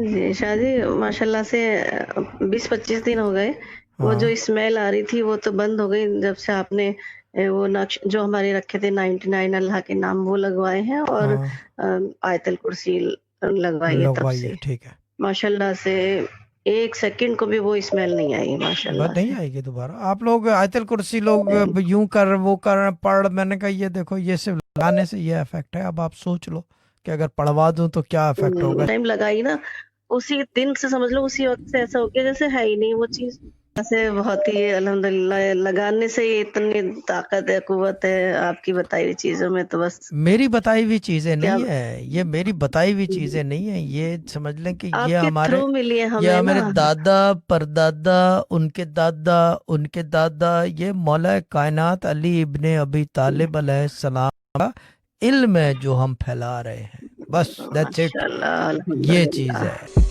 جی شادی ماشاءاللہ سے 20-25 دن ہو گئے. وہ جو ہاں اسمیل آ رہی تھی وہ تو بند ہو گئی جب سے آپ نے وہ نقش جو ہمارے رکھے تھے 99 اللہ کے نام وہ لگوائے ہیں، اور ہاں آیت الکرسی لگوائی ہے تب لگوائیے، سے. ٹھیک ہے. ماشاءاللہ سے ایک سیکنڈ کو بھی وہ اسمیل نہیں آئی بس ماشاءاللہ نہیں سے. آئے گی دوبارہ. آپ لوگ آیت الکرسی لوگ یوں کر وہ کر پڑھ، میں نے کہا یہ دیکھو یہ صرف لگانے سے یہ افیکٹ ہے. اب آپ سوچ لو کہ اگر پڑھوا دوں تو کیا افیکٹ ہوگا. ٹائم لگائی نا، اسی دن سے سمجھ لو اسی وقت سے ایسا ہو گیا جیسے ہے ہی نہیں وہ چیز. ایسے بہت ہی الحمدللہ لگانے سے ہی اتنی طاقت ہے، قوت ہے آپ کی بتائی ہوئی چیزوں میں، تو بس میری بتائی ہوئی چیزیں کیا نہیں ہے یہ، میری بتائی ہوئی چیزیں نہیں ہیں یہ. سمجھ لیں کہ آپ کے تھرو ملی ہے ہمیں نا. میرے دادا پردادا، ان کے دادا، ان کے دادا، یہ مولا کائنات علی ابن ابی طالب علیہ السلام کا علم ہے جو ہم پھیلا رہے ہیں. بس دیٹس اٹ. ماشاءاللہ یہ الحمدللہ. چیز ہے.